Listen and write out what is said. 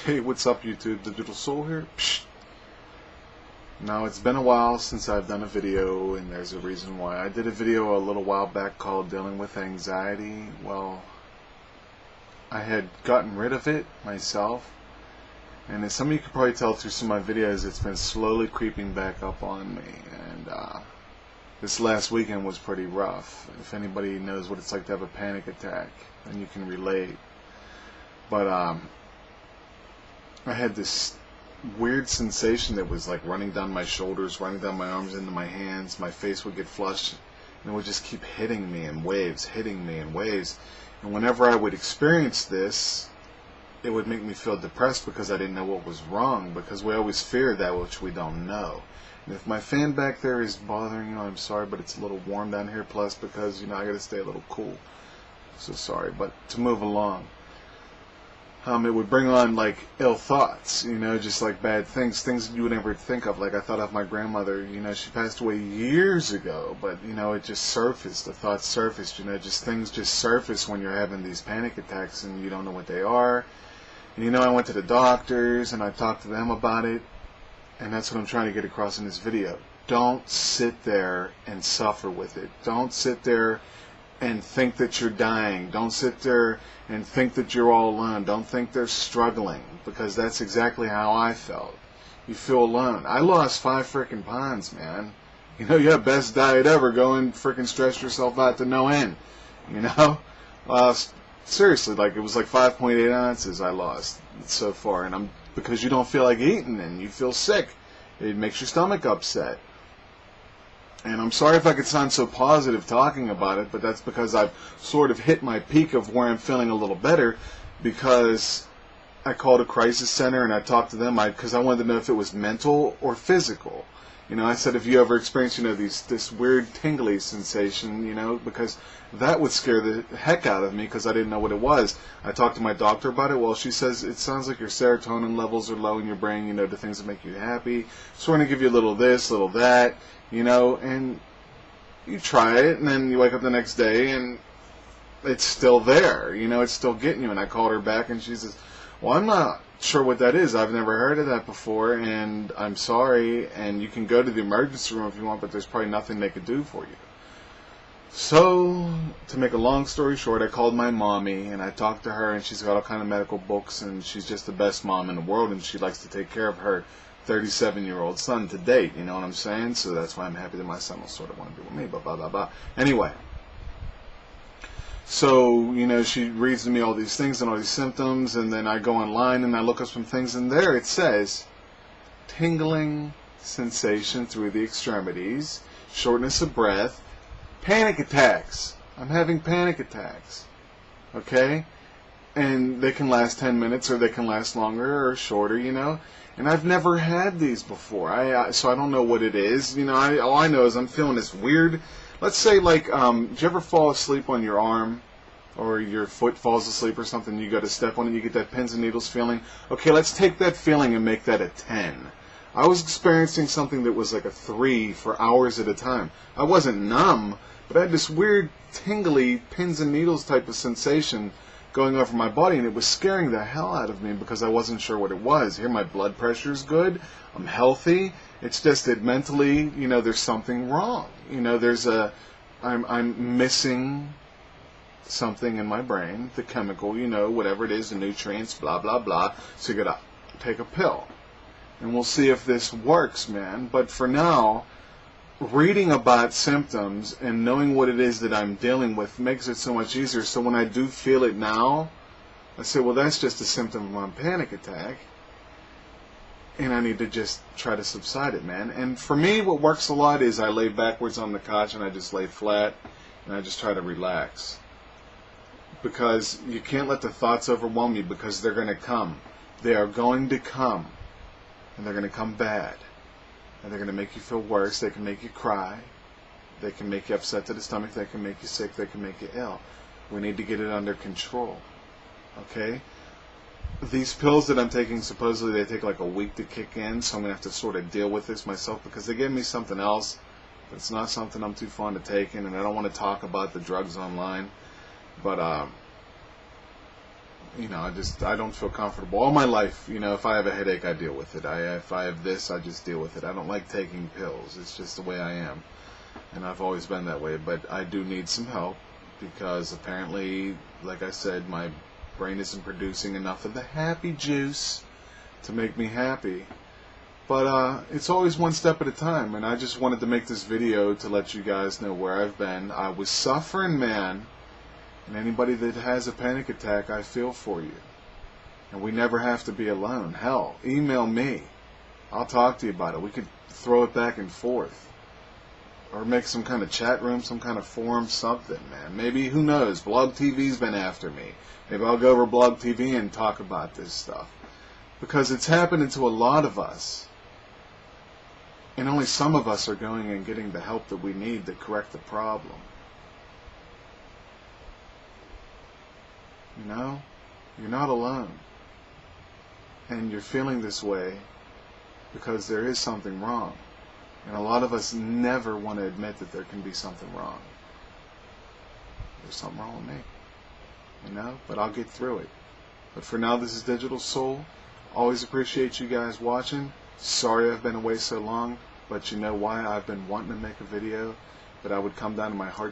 Hey, what's up YouTube? Digital Soul here. Psh. Now, it's been a while since I've done a video, and there's a reason why. I did a video a little while back called Dealing with Anxiety. Well, I had gotten rid of it myself, and as some of you could probably tell through some of my videos, it's been slowly creeping back up on me, and this last weekend was pretty rough. If anybody knows what it's like to have a panic attack, then you can relate. But I had this weird sensation that was like running down my shoulders, running down my arms into my hands. My face would get flushed, and it would just keep hitting me in waves, hitting me in waves. And whenever I would experience this, it would make me feel depressed because I didn't know what was wrong, because we always fear that which we don't know. And if my fan back there is bothering you, I'm sorry, but it's a little warm down here, plus because, I gotta stay a little cool. So sorry, but to move along. It would bring on like ill thoughts, just like bad things that you would never think of. Like I thought of my grandmother, she passed away years ago, but it just surfaced, the thoughts surfaced, just things just surface when you're having these panic attacks and you don't know what they are. And I went to the doctors and I talked to them about it, and that's what I'm trying to get across in this video. Don't sit there and suffer with it. Don't sit there and think that you're dying. Don't sit there and think that you're all alone. Don't think they're struggling, because that's exactly how I felt. You feel alone. I lost 5 freaking pounds, man. You have best diet ever. Go and freaking stress yourself out to no end. Seriously, like it was like 5.8 ounces I lost so far, and because you don't feel like eating and you feel sick. It makes your stomach upset. And I'm sorry if I could sound so positive talking about it, but that's because I've sort of hit my peak of where I'm feeling a little better, because I called a crisis center and I talked to them because I wanted to know if it was mental or physical. I said, if you ever experience, this weird tingly sensation, because that would scare the heck out of me because I didn't know what it was. I talked to my doctor about it. Well, she says it sounds like your serotonin levels are low in your brain, the things that make you happy. So we're going to give you a little this, little that, and you try it, and then you wake up the next day and it's still there, it's still getting you. And I called her back and she says, well, I'm not sure what that is. I've never heard of that before, and I'm sorry, and you can go to the emergency room if you want, but there's probably nothing they could do for you. So, to make a long story short, I called my mommy, and I talked to her, and she's got all kind of medical books, and she's just the best mom in the world, and she likes to take care of her 37-year-old son to date, you know what I'm saying? So that's why I'm happy that my son will sort of want to be with me, blah, blah, blah, blah. Anyway. So, she reads to me all these things and all these symptoms, and then I go online and I look up some things, and there it says, tingling sensation through the extremities, shortness of breath, panic attacks. I'm having panic attacks. Okay? And they can last 10 minutes, or they can last longer or shorter, And I've never had these before. So I don't know what it is. All I know is I'm feeling this weird. Let's say, like, did you ever fall asleep on your arm, or your foot falls asleep or something, you go to step on it, you get that pins and needles feeling? Okay, let's take that feeling and make that a 10. I was experiencing something that was like a 3 for hours at a time. I wasn't numb, but I had this weird, tingly, pins and needles type of sensation going over my body, and it was scaring the hell out of me because I wasn't sure what it was. Here, my blood pressure's good, I'm healthy. It's just that mentally, there's something wrong. I'm missing something in my brain, the chemical, whatever it is, the nutrients, blah, blah, blah. So you gotta take a pill. And we'll see if this works, man. But for now, reading about symptoms and knowing what it is that I'm dealing with makes it so much easier. So when I do feel it now, I say, well, that's just a symptom of my panic attack, and I need to just try to subside it, man. And for me, what works a lot is I lay backwards on the couch and I just lay flat and I just try to relax. Because you can't let the thoughts overwhelm you, because they're going to come. They are going to come. And they're going to come bad. And they're going to make you feel worse. They can make you cry. They can make you upset to the stomach. They can make you sick. They can make you ill. We need to get it under control. Okay? These pills that I'm taking, supposedly they take like a week to kick in, so I'm going to have to sort of deal with this myself, because they gave me something else, but it's not something I'm too fond of taking, and I don't want to talk about the drugs online. But I don't feel comfortable. All my life, if I have a headache, I deal with it. If I have this, I just deal with it. I don't like taking pills. It's just the way I am. And I've always been that way. But I do need some help because apparently, like I said, my brain isn't producing enough of the happy juice to make me happy. But it's always one step at a time. And I just wanted to make this video to let you guys know where I've been. I was suffering, man. And anybody that has a panic attack, I feel for you. And we never have to be alone. Hell, email me. I'll talk to you about it. We could throw it back and forth. Or make some kind of chat room, some kind of forum, something, man. Maybe, who knows, Blog TV's been after me. Maybe I'll go over Blog TV and talk about this stuff. Because it's happening to a lot of us. And only some of us are going and getting the help that we need to correct the problem. You're not alone. And you're feeling this way because there is something wrong. And a lot of us never want to admit that there can be something wrong. There's something wrong with me. But I'll get through it. But for now, this is Digital Soul. Always appreciate you guys watching. Sorry I've been away so long, but you know why? I've been wanting to make a video, but I would come down to my heart